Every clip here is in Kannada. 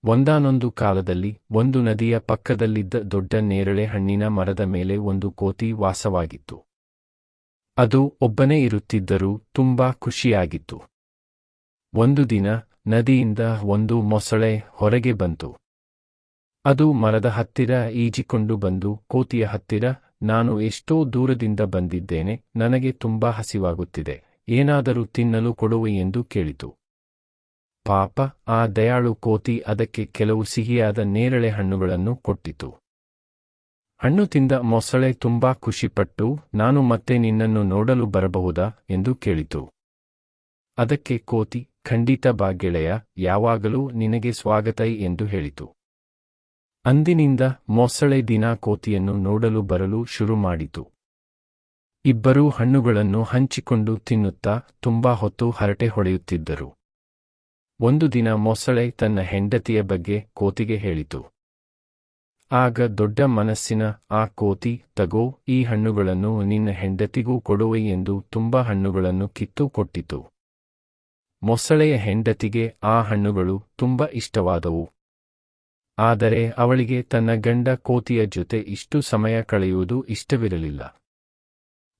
ಒಂದಾನೊಂದು ಕಾಲದಲ್ಲಿ ಒಂದು ನದಿಯ ಪಕ್ಕದಲ್ಲಿದ್ದ ದೊಡ್ಡ ನೇರಳೆ ಹಣ್ಣಿನ ಮರದ ಮೇಲೆ ಒಂದು ಕೋತಿ ವಾಸವಾಗಿತ್ತು. ಅದು ಒಬ್ಬನೇ ಇರುತ್ತಿದ್ದರೂ ತುಂಬಾ ಖುಷಿಯಾಗಿತ್ತು. ಒಂದು ದಿನ ನದಿಯಿಂದ ಒಂದು ಮೊಸಳೆ ಹೊರಗೆ ಬಂತು. ಅದು ಮರದ ಹತ್ತಿರ ಈಜಿಕೊಂಡು ಬಂದು ಕೋತಿಯ ಹತ್ತಿರ, ನಾನು ಎಷ್ಟೋ ದೂರದಿಂದ ಬಂದಿದ್ದೇನೆ, ನನಗೆ ತುಂಬಾ ಹಸಿವಾಗುತ್ತಿದೆ, ಏನಾದರೂ ತಿನ್ನಲು ಕೊಡುವೆ ಎಂದು ಕೇಳಿತು. ಪಾಪ, ಆ ದಯಾಳು ಕೋತಿ ಅದಕ್ಕೆ ಕೆಲವು ಸಿಹಿಯಾದ ನೇರಳೆ ಹಣ್ಣುಗಳನ್ನು ಕೊಟ್ಟಿತು. ಹಣ್ಣು ತಿಂದ ಮೊಸಳೆ ತುಂಬಾ ಖುಷಿಪಟ್ಟು, ನಾನು ಮತ್ತೆ ನಿನ್ನನ್ನು ನೋಡಲು ಬರಬಹುದಾ ಎಂದು ಕೇಳಿತು. ಅದಕ್ಕೆ ಕೋತಿ, ಖಂಡಿತ ಬಾ ಗೆಳೆಯ, ಯಾವಾಗಲೂ ನಿನಗೆ ಸ್ವಾಗತ ಎಂದು ಹೇಳಿತು. ಅಂದಿನಿಂದ ಮೊಸಳೆ ದಿನಾ ಕೋತಿಯನ್ನು ನೋಡಲು ಬರಲು ಶುರು ಮಾಡಿತು. ಇಬ್ಬರೂ ಹಣ್ಣುಗಳನ್ನು ಹಂಚಿಕೊಂಡು ತಿನ್ನುತ್ತಾ ತುಂಬಾ ಹೊತ್ತು ಹರಟೆ ಹೊಡೆಯುತ್ತಿದ್ದರು. ಒಂದು ದಿನ ಮೊಸಳೆ ತನ್ನ ಹೆಂಡತಿಯ ಬಗ್ಗೆ ಕೋತಿಗೆ ಹೇಳಿತು. ಆಗ ದೊಡ್ಡ ಮನಸ್ಸಿನ ಆ ಕೋತಿ, ತಗೋ, ಈ ಹಣ್ಣುಗಳನ್ನು ನಿನ್ನ ಹೆಂಡತಿಗೂ ಕೊಡುವೆ ಎಂದು ತುಂಬಾ ಹಣ್ಣುಗಳನ್ನು ಕಿತ್ತು ಕೊಟ್ಟಿತು. ಮೊಸಳೆಯ ಹೆಂಡತಿಗೆ ಆ ಹಣ್ಣುಗಳು ತುಂಬಾ ಇಷ್ಟವಾದವು. ಆದರೆ ಅವಳಿಗೆ ತನ್ನ ಗಂಡ ಕೋತಿಯ ಜೊತೆ ಇಷ್ಟು ಸಮಯ ಕಳೆಯುವುದು ಇಷ್ಟವಿರಲಿಲ್ಲ.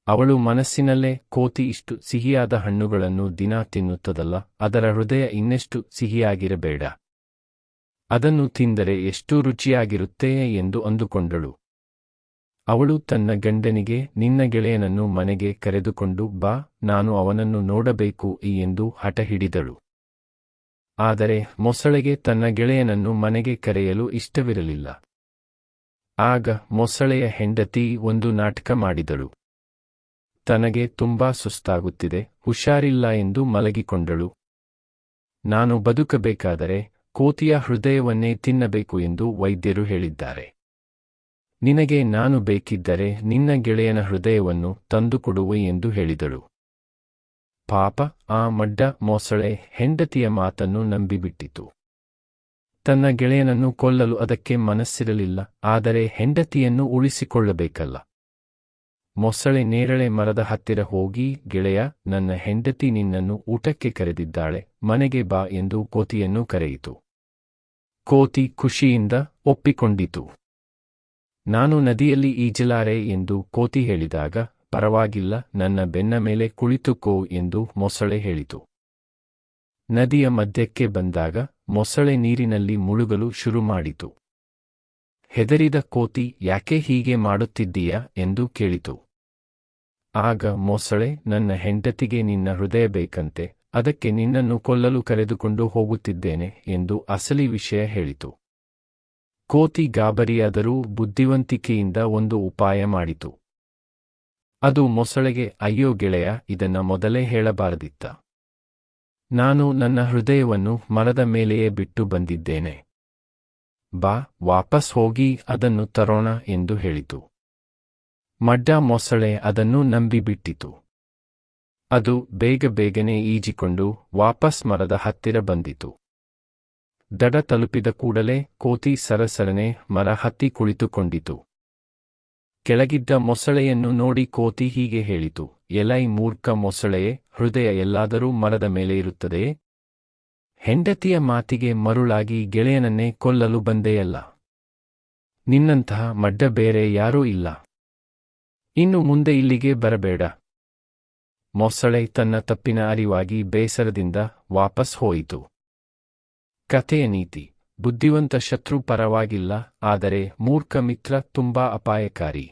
ಅವಳು ಮನಸ್ಸಿನಲ್ಲೇ, ಕೋತಿ ಇಷ್ಟು ಸಿಹಿಯಾದ ಹಣ್ಣುಗಳನ್ನು ದಿನಾ ತಿನ್ನುತ್ತದಲ್ಲ, ಅದರ ಹೃದಯ ಇನ್ನೆಷ್ಟು ಸಿಹಿಯಾಗಿರಬೇಡ, ಅದನ್ನು ತಿಂದರೆ ಎಷ್ಟು ರುಚಿಯಾಗಿರುತ್ತೆ ಎಂದು ಅಂದುಕೊಂಡಳು. ಅವಳು ತನ್ನ ಗಂಡನಿಗೆ, ನಿನ್ನ ಗೆಳೆಯನನ್ನು ಮನೆಗೆ ಕರೆದುಕೊಂಡು ಬಾ, ನಾನು ಅವನನ್ನು ನೋಡಬೇಕು ಎಂದು ಹಠ ಹಿಡಿದಳು. ಆದರೆ ಮೊಸಳೆಗೆ ತನ್ನ ಗೆಳೆಯನನ್ನು ಮನೆಗೆ ಕರೆಯಲು ಇಷ್ಟವಿರಲಿಲ್ಲ. ಆಗ ಮೊಸಳೆಯ ಹೆಂಡತಿ ಒಂದು ನಾಟಕ ಮಾಡಿದಳು. ತನಗೆ ತುಂಬಾ ಸುಸ್ತಾಗುತ್ತಿದೆ, ಹುಷಾರಿಲ್ಲ ಎಂದು ಮಲಗಿಕೊಂಡಳು. ನಾನು ಬದುಕಬೇಕಾದರೆ ಕೋತಿಯ ಹೃದಯವನ್ನೇ ತಿನ್ನಬೇಕು ಎಂದು ವೈದ್ಯರು ಹೇಳಿದ್ದಾರೆ. ನಿನಗೆ ನಾನು ಬೇಕಿದ್ದರೆ ನಿನ್ನ ಗೆಳೆಯನ ಹೃದಯವನ್ನು ತಂದುಕೊಡುವೆ ಎಂದು ಹೇಳಿದಳು. ಪಾಪ, ಆ ಮಡ್ಡ ಮೊಸಳೆ ಹೆಂಡತಿಯ ಮಾತನ್ನು ನಂಬಿಬಿಟ್ಟಿತು. ತನ್ನ ಗೆಳೆಯನನ್ನು ಕೊಲ್ಲಲು ಅದಕ್ಕೆ ಮನಸ್ಸಿರಲಿಲ್ಲ, ಆದರೆ ಹೆಂಡತಿಯನ್ನು ಉಳಿಸಿಕೊಳ್ಳಬೇಕಲ್ಲ. ಮೊಸಳೆ ನೇರಳೆ ಮರದ ಹತ್ತಿರ ಹೋಗಿ, ಗೆಳೆಯ, ನನ್ನ ಹೆಂಡತಿ ನಿನ್ನನ್ನು ಊಟಕ್ಕೆ ಕರೆದಿದ್ದಾಳೆ, ಮನೆಗೆ ಬಾ ಎಂದು ಕೋತಿಯನ್ನು ಕರೆಯಿತು. ಕೋತಿ ಖುಷಿಯಿಂದ ಒಪ್ಪಿಕೊಂಡಿತು. ನಾನು ನದಿಯಲ್ಲಿ ಈಜಲಾರೆ ಎಂದು ಕೋತಿ ಹೇಳಿದಾಗ, ಪರವಾಗಿಲ್ಲ, ನನ್ನ ಬೆನ್ನ ಮೇಲೆ ಕುಳಿತುಕೋ ಎಂದು ಮೊಸಳೆ ಹೇಳಿತು. ನದಿಯ ಮಧ್ಯಕ್ಕೆ ಬಂದಾಗ ಮೊಸಳೆ ನೀರಿನಲ್ಲಿ ಮುಳುಗಲು ಶುರು ಮಾಡಿತು. ಹೆದರಿದ ಕೋತಿ, ಯಾಕೆ ಹೀಗೆ ಮಾಡುತ್ತಿದ್ದೀಯಾ ಎಂದು ಕೇಳಿತು. ಆಗ ಮೊಸಳೆ, ನನ್ನ ಹೆಂಡತಿಗೆ ನಿನ್ನ ಹೃದಯ ಬೇಕಂತೆ, ಅದಕ್ಕೆ ನಿನ್ನನ್ನು ಕೊಲ್ಲಲು ಕರೆದುಕೊಂಡು ಹೋಗುತ್ತಿದ್ದೇನೆ ಎಂದು ಅಸಲಿ ವಿಷಯ ಹೇಳಿತು. ಕೋತಿ ಗಾಬರಿಯಾದರೂ ಬುದ್ಧಿವಂತಿಕೆಯಿಂದ ಒಂದು ಉಪಾಯ ಮಾಡಿತು. ಅದು ಮೊಸಳೆಗೆ, ಅಯ್ಯೋ ಗೆಳೆಯ, ಇದನ್ನ ಮೊದಲೇ ಹೇಳಬಾರದಿತ್ತ. ನಾನು ನನ್ನ ಹೃದಯವನ್ನು ಮರದ ಮೇಲೆಯೇ ಬಿಟ್ಟು ಬಂದಿದ್ದೇನೆ. ಬಾ, ವಾಪಸ್ ಹೋಗಿ ಅದನ್ನು ತರೋಣ ಎಂದು ಹೇಳಿತು. ಮಡ್ಡ ಮೊಸಳೆ ಅದನ್ನು ನಂಬಿಬಿಟ್ಟಿತು. ಅದು ಬೇಗನೆ ಈಜಿಕೊಂಡು ವಾಪಸ್ ಮರದ ಹತ್ತಿರ ಬಂದಿತು. ದಡ ತಲುಪಿದ ಕೂಡಲೇ ಕೋತಿ ಸರಸರನೆ ಮರ ಹತ್ತಿ ಕುಳಿತುಕೊಂಡಿತು. ಕೆಳಗಿದ್ದ ಮೊಸಳೆಯನ್ನು ನೋಡಿ ಕೋತಿ ಹೀಗೆ ಹೇಳಿತು, ಎಲೈ ಮೂರ್ಖ ಮೊಸಳೆಯೇ, ಹೃದಯ ಎಲ್ಲಾದರೂ ಮರದ ಮೇಲೆ ಇರುತ್ತದೆಯೇ? ಹೆಂಡತಿಯ ಮಾತಿಗೆ ಮರುಳಾಗಿ ಗೆಳೆಯನನ್ನೇ ಕೊಲ್ಲಲು ಬಂದೆಯಲ್ಲ. ನಿನ್ನಂತಹ ಮಡ್ಡ ಬೇರೆ ಯಾರೂ ಇಲ್ಲ. ಇನ್ನು ಮುಂದೆ ಇಲ್ಲಿಗೆ ಬರಬೇಡ. ಮೊಸಳೆ ತನ್ನ ತಪ್ಪಿನ ಅರಿವಾಗಿ ಬೇಸರದಿಂದ ವಾಪಸ್ ಹೋಯಿತು. ಕಥೆಯ ನೀತಿ: ಬುದ್ಧಿವಂತ ಶತ್ರು ಪರವಾಗಿಲ್ಲ, ಆದರೆ ಮೂರ್ಖ ಮಿತ್ರ ತುಂಬಾ ಅಪಾಯಕಾರಿ.